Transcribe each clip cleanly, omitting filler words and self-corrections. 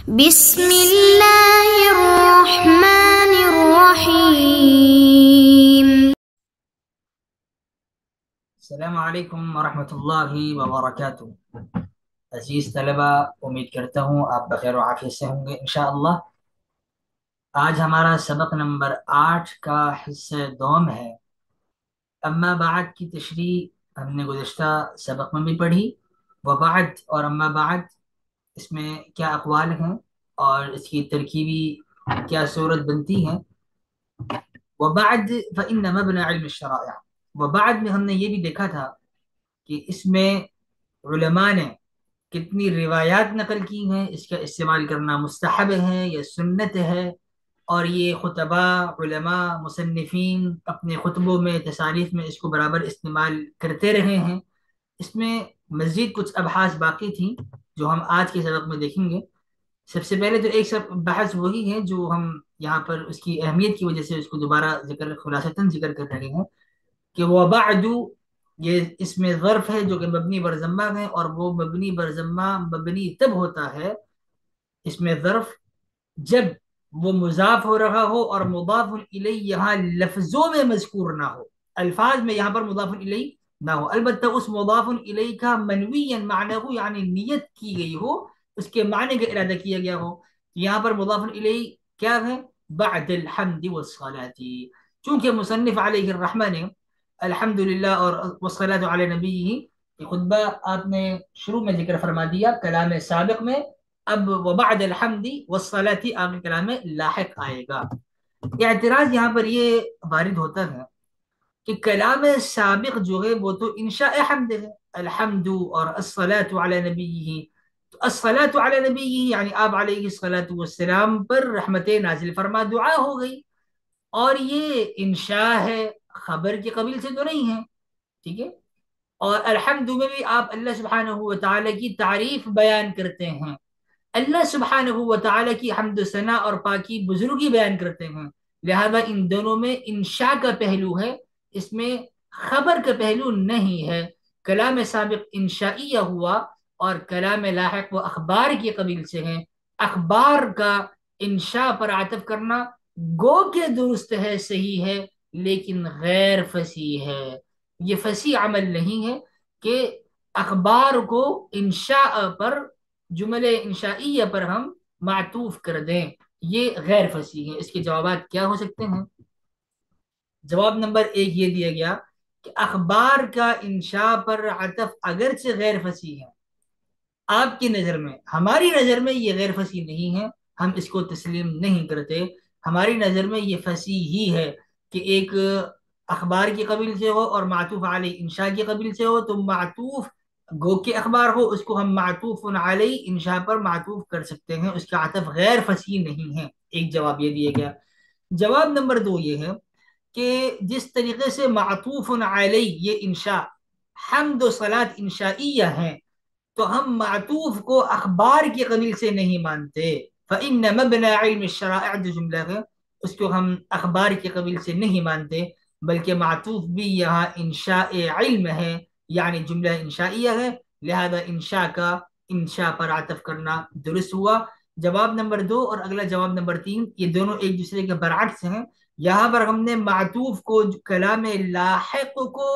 بسم اللہ الرحمن الرحیم۔ السلام علیکم ورحمۃ اللہ وبرکاتہ۔ عزیز طلبہ، امید کرتا ہوں آپ بخیر و عافیت سے ہوں گے انشاءاللہ۔ آج ہمارا سبق نمبر 8 کا حصہ دوم ہے۔ اما بعد کی تشریح ہم نے گزشتہ سبق میں بھی پڑھی۔ وبعد اور اما بعد اس میں کیا اقوال ہیں اور اس کی ترکیبی کیا صورت بنتی ہے۔ وبعد فإن مبنى علم الشرائع، وبعد میں ہم نے یہ بھی دیکھا تھا کہ اس میں علماء نے کتنی روایات نقل کی ہیں، اس کا استعمال کرنا مستحب ہے یا سنت ہے، اور یہ خطباء، علماء، مصنفین اپنے خطبوں میں، تصانیف میں اس کو برابر استعمال کرتے رہے ہیں۔ اس میں مزید کچھ ابحاث باقی تھیں جو ہم آج کے سبق میں دیکھیں گے۔ سب سے پہلے تو ایک سب بحث وہی ہے جو ہم یہاں پر اس کی اہمیت کی وجہ سے اس کو دوبارہ خلاصتاً ذکر کر رہے ہیں کہ وبعد یہ اس میں ظرف ہے جو کہ مبنی بر ضمہ ہے، اور وہ مبنی بر ضمہ مبنی تب ہوتا ہے اس میں ظرف جب وہ مضاف ہو رہا ہو اور مضاف الیہ یہاں لفظوں میں مذکور نہ ہو، الفاظ میں یہاں پر مضاف الیہ نہ ہو، البتہ اس مضاف الیہ کا منویاً معنی ہو، یعنی نیت کی گئی ہو، اس کے معنی کا ارادہ کیا گیا ہو۔ یہاں پر مضاف الیہ کیا ہے؟ بعد الحمد والصلاۃ، چونکہ مصنف علیہ الرحمہ نے الحمدللہ اور والصلاۃ علی نبیہ یہ خطبہ آپ نے شروع میں ذکر فرما دیا کلام سابق میں، اب وبعد الحمد والصلاۃ آپ کے کلام لاحق آئے گا۔ اعتراض یہاں پر یہ وارد ہوتا ہے کہ کلام سابق جو ہے وہ تو انشاء حمد ہے، الحمد اور الصلاۃ علی نبیہ، تو الصلاۃ علی نبیہ یعنی آپ علیہ الصلاۃ والسلام پر رحمت نازل فرما دعا ہو گئی، اور یہ انشاء ہے، خبر کی قبیل سے تو نہیں ہے، ٹھیک ہے۔ اور الحمد میں بھی آپ اللہ سبحانہ و تعالی کی تعریف بیان کرتے ہیں، اللہ سبحانہ و تعالی کی حمد و ثنا اور پاکی بزرگی بیان کرتے ہیں، لہذا ان دونوں میں انشاء کا پہلو ہے، اس میں خبر کا پہلو نہیں ہے۔ کلام سابق انشائیہ ہوا اور کلام لاحق و اخبار کی قبیل سے ہیں۔ اخبار کا انشاء پر عطف کرنا گو کہ درست ہے، صحیح ہے، لیکن غیر فصیح ہے۔ یہ فصیح عمل نہیں ہے کہ اخبار کو انشاء پر، جملے انشائیہ پر ہم معطوف کر دیں، یہ غیر فصیح ہے۔ اس کے جوابات کیا ہو سکتے ہیں؟ جواب نمبر 1 یہ دیا گیا کہ اخبار کا انشاء پر عطف اگرچہ غیر فصیح ہے، آپ کی نظر میں، ہماری نظر میں یہ غیر فصیح نہیں ہے، ہم اس کو تسلیم نہیں کرتے۔ ہماری نظر میں یہ فصیح ہی ہے کہ ایک اخبار کی قبیل سے ہو اور معطوف علی انشاء کی قبیل سے ہو، تو معطوف گو کے اخبار ہو، اس کو ہم معطوف علی انشاء پر معطوف کر سکتے ہیں، اس کا عطف غیر فصیح نہیں ہے۔ ایک جواب یہ دیا گیا۔ جواب نمبر 2 یہ ہے کہ جس طریقے سے معطوف علی یہ انشاء حمد و صلاۃ انشائیہ ہیں، تو ہم معطوف کو اخبار کی قبیل سے نہیں مانتے۔ فإن مبنى علم الشرائع جو جملہ ہے اس کو ہم اخبار کی قبیل سے نہیں مانتے، بلکہ معطوف بھی یہاں انشاء علم ہے، یعنی جملہ انشائیہ ہے، لہذا انشاء کا انشاء پر عطف کرنا درست ہوا۔ جواب نمبر 2 اور اگلا جواب نمبر 3 یہ دونوں ایک دوسرے کے برعکس ہیں۔ یہاں پر ہم نے معطوف کو کلام لاحق کو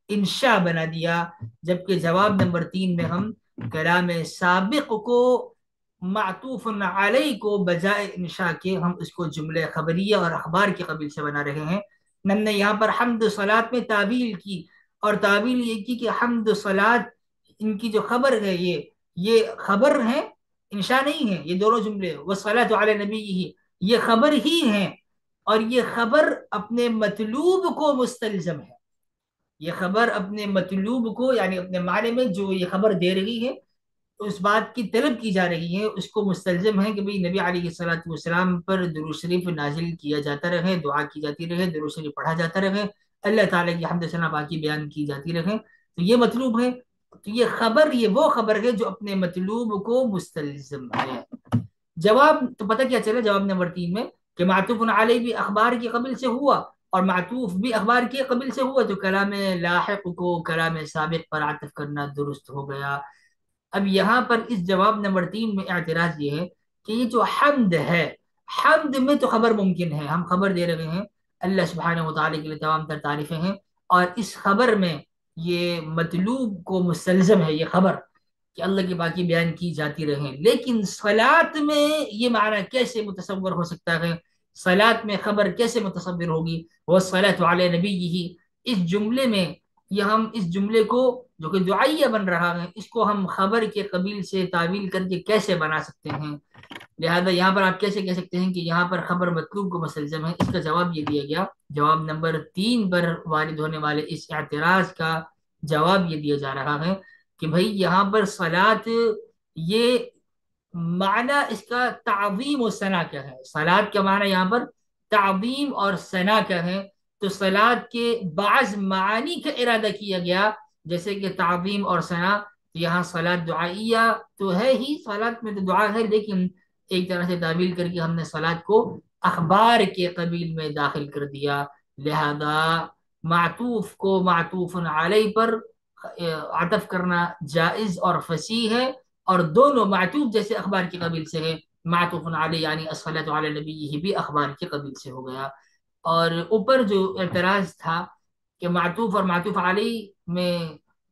انشاء بنا دیا، جبکہ جواب نمبر 3 میں ہم کلام سابق کو معطوف علی کو بجائے انشاء کے ہم اس کو جملہ خبریہ اور اخبار کی قبیل سے بنا رہے ہیں۔ ہم نے یہاں پر حمد و صلاۃ میں تعویل کی، اور تعویل یہ کی کہ حمد و صلاۃ ان کی جو خبر ہے یہ خبر ہے، انشاء نہیں ہے۔ یہ دونوں جملے والصلاۃ علی نبیہ یہ خبر ہی ہیں، اور یہ خبر اپنے مطلوب کو مستلزم ہے۔ یہ خبر اپنے مطلوب کو، یعنی اپنے معنی میں جو یہ خبر دے رہی ہے، اس بات کی طلب کی جا رہی ہے، اس کو مستلزم ہے کہ بھئی نبی علیہ الصلوۃ والسلام پر درود شریف نازل کیا جاتا رہے، دعا کی جاتی رہے، درود شریف پڑھا جاتا رہے، اللہ تعالیٰ کی حمد ثنا پاکی بیان کی جاتی رہے، تو یہ مطلوب ہے۔ تو یہ خبر، یہ وہ خبر ہے جو اپنے مطلوب کو مستلزم ہے۔ جواب تو پتہ کیا چلا جواب نمبر 3 میں کہ معطوف علی بھی اخبار کی قبیل سے ہوا اور معطوف بھی اخبار کی قبیل سے ہوا، تو کلام لاحق کو کلام سابق پر عطف کرنا درست ہو گیا۔ اب یہاں پر اس جواب نمبر 3 میں اعتراض یہ ہے کہ یہ جو حمد ہے، حمد میں تو خبر ممکن ہے، ہم خبر دے رہے ہیں، اللہ سبحانہ و تعالیٰ کے لیے تمام تر تعریفیں ہیں، اور اس خبر میں یہ مطلوب کو مستلزم ہے یہ خبر کہ اللہ کی باقی بیان کی جاتی رہیں، لیکن صلات میں یہ معنی کیسے متصور ہو سکتا ہے؟ صلات میں خبر کیسے متصور ہوگی؟ وہ صلاۃ علی نبی ہی، اس جملے میں، یہ ہم اس جملے کو جو کہ دعائیہ بن رہا ہے، اس کو ہم خبر کے قبیل سے تعویل کر کے کیسے بنا سکتے ہیں؟ لہذا یہاں پر آپ کیسے کہہ سکتے ہیں کہ یہاں پر خبر مطلوب کو مستلزم ہے؟ اس کا جواب یہ دیا گیا، جواب نمبر 3 پر وارد ہونے والے اس اعتراض کا جواب یہ دیا جا رہا ہے کہ بھئی یہاں پر صلات، یہ معنی اس کا تعظیم و ثنا کیا ہے؟ صلات کا معنی یہاں پر تعظیم اور ثنا کا ہے، تو صلات کے بعض معانی کا ارادہ کیا گیا جیسے کہ تعظیم اور ثنا، یہاں صلات دعائیہ تو ہے ہی، صلات میں تو دعا ہے، لیکن ایک طرح سے تعبیر کر کے ہم نے صلات کو اخبار کے قبیل میں داخل کر دیا، لہذا معطوف کو معطوف علیہ پر عطف کرنا جائز اور فصیح ہے، اور دونوں معطوف جیسے اخبار کی قبیل سے ہے، معطوف علیہ یعنی الصلاۃ علی نبی یہ بھی اخبار کی قبیل سے ہو گیا۔ اور اوپر جو اعتراض تھا کہ معطوف اور معطوف علیہ میں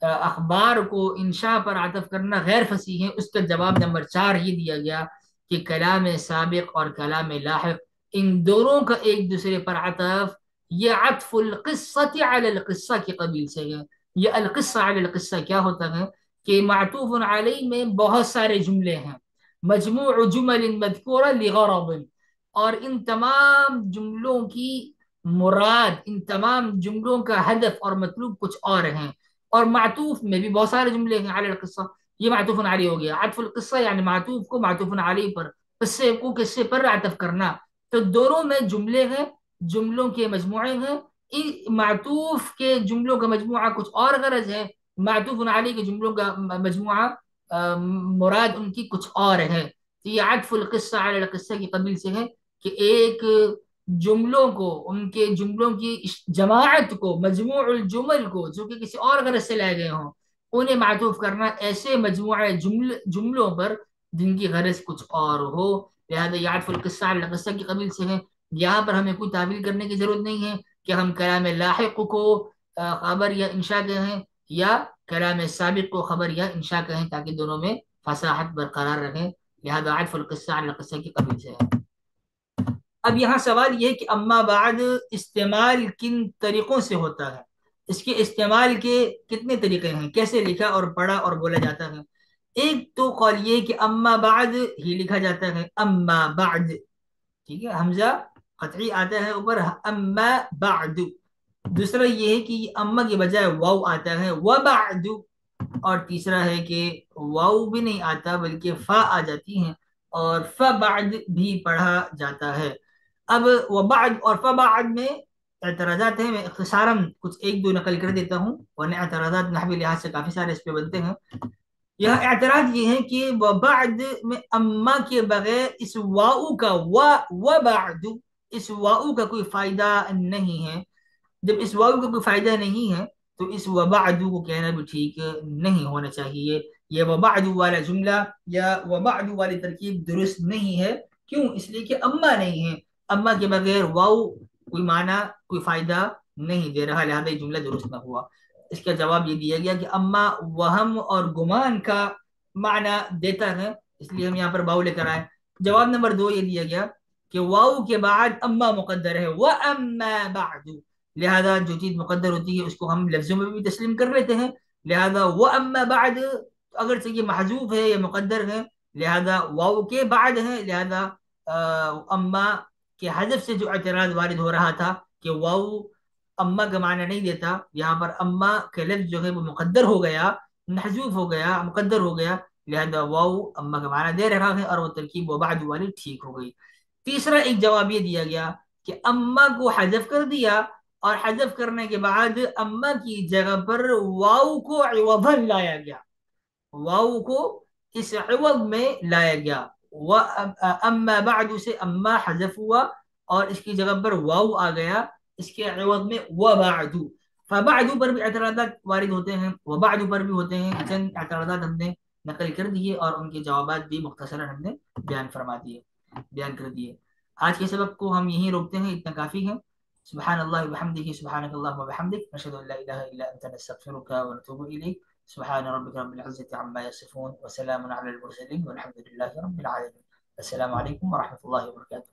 اخبار کو انشاء پر عطف کرنا غیر فصیح ہے، اس کا جواب نمبر 4 یہ دیا گیا کہ کلام سابق اور کلام لاحق ان دونوں کا ایک دوسرے پر عطف یہ عطف القصۃ علی القصہ کی قبیل سے ہے۔ یہ القصہ علی القصہ کیا ہوتا ہے کہ معطوف علیہ میں بہت سارے جملے ہیں، مجموع جمل مذکورہ لغرض، اور ان تمام جملوں کی مراد، ان تمام جملوں کا ہدف اور مطلوب کچھ اور ہیں، اور معطوف میں بھی بہت سارے جملے ہیں علی القصہ، یہ معطوف علی ہو گیا۔ عطف القصہ یعنی معطوف کو معطوف علی پر، قصے کو قصے پر عطف کرنا، تو دونوں میں جملے ہیں، جملوں کے مجموعے ہیں، معطوف کے جملوں کا مجموعہ کچھ اور غرض ہے، معطوف علی کے جملوں کا مجموعہ مراد ان کی کچھ اور ہے، تو یہ عطف القصہ علی القصہ کی قبیل سے ہے کہ ایک جملوں کو، ان کے جملوں کی جماعت کو، مجموع الجمل کو جو کہ کسی اور غرض سے لائے گئے ہوں، انہیں معطوف کرنا ایسے مجموعہ جملوں پر جن کی غرض کچھ اور ہو، لہذا یہ عطف القصہ علی القصہ کی قبیل سے ہے۔ یہاں پر ہمیں کوئی تعویل کرنے کی ضرورت نہیں ہے کہ ہم کلام لاحق کو خبر یا انشاء کہیں یا کلام سابق کو خبر یا انشاء کہیں، تاکہ دونوں میں فصاحت برقرار رہے، لہذا عطف القصہ علی القصہ کی قبیل سے ہے۔ اب یہاں سوال یہ ہے کہ اما بعد استعمال کن طریقوں سے ہوتا ہے؟ اس کے استعمال کے کتنے طریقے ہیں؟ کیسے لکھا اور پڑھا اور بولا جاتا ہے؟ ایک تو قول یہ کہ اما بعد ہی لکھا جاتا ہے، اما بعد، ٹھیک ہے، حمزہ قطعی آتا ہے اوپر، اما بعد۔ دوسرا یہ ہے کہ اما کے بجائے واو آتا ہے، وبعد، اور تیسرا ہے کہ واو بھی نہیں آتا بلکہ فا آ جاتی ہیں اور فبعد بھی پڑھا جاتا ہے۔ اب وبعد اور فبعد میں اعتراضات ہیں، میں اختصاراً کچھ ایک دو نقل کر دیتا ہوں، ورنہ اعتراضات نحوی لحاظ سے کافی سارے اس پہ بنتے ہیں۔ یہاں اعتراض یہ ہے کہ وبعد میں اما کے بغیر اس واؤ کا وبعد، اس واؤ کا کوئی فائدہ نہیں ہے، جب اس واؤ کا کوئی فائدہ نہیں ہے تو اس وبعد کو کہنا بھی ٹھیک نہیں ہونا چاہیے، یہ وبعد والا جملہ یا وبعد والی ترکیب درست نہیں ہے، کیوں؟ اس لیے کہ اما نہیں ہے، اما کے بغیر واؤ کوئی معنی کوئی فائدہ نہیں دے رہا، لہذا یہ جملہ درست نہ ہوا۔ اس کا جواب یہ دیا گیا کہ اما وہم اور گمان کا معنی دیتا ہے، اس لیے ہم یہاں پر واؤ لے کر آئے۔ جواب نمبر 2 یہ دیا گیا کہ واؤ کے بعد اما مقدر ہے، وَأَمَّا بَعْدُ، لہذا جو چیز مقدر ہوتی ہے اس کو ہم لفظوں میں بھی تسلیم کر لیتے ہیں، لہذا وَأَمَّا بَعْد اگرچہ یہ محذوف ہے یا مقدر ہے، لہذا واؤ کے بعد ہے، لہذا اما کے حذف سے جو اعتراض وارد ہو رہا تھا کہ واؤ اما کا معنی نہیں دیتا، یہاں پر اما کا لفظ جو ہے وہ مقدر ہو گیا، محذوف ہو گیا، مقدر ہو گیا، لہذا واؤ اما کا معنی دے رہا ہے اور وہ ترکیب وبعد والی ٹھیک ہو گئی۔ تیسرا ایک جواب یہ دیا گیا کہ اما کو حذف کر دیا اور حذف کرنے کے بعد اما کی جگہ پر واؤ کو عوضاً لایا گیا، واؤ کو اس عوض میں لایا گیا، اما بعد سے اما حذف ہوا اور اس کی جگہ پر واؤ آ گیا، اس کے عوض میں وبعد۔ فبعد پر بھی اعتراضات وارد ہوتے ہیں، وبعد پر بھی ہوتے ہیں، چند اعتراضات ہم نے نقل کر دیے اور ان کے جوابات بھی مختصراً ہم نے بیان کر دیے. آج کے سبق کو ہم یہیں روکتے ہیں, اتنا کافی ہے. سبحان اللہ وبحمدہ, سبحانک اللہم وبحمدک, نشہد ان لا الہ الا انت, نستغفرک ونتوب الیک. سبحان ربک رب العزة عما یصفون وسلام علی المرسلین والحمد للہ رب العالمین. السلام علیکم ورحمۃ اللہ وبرکاتہ.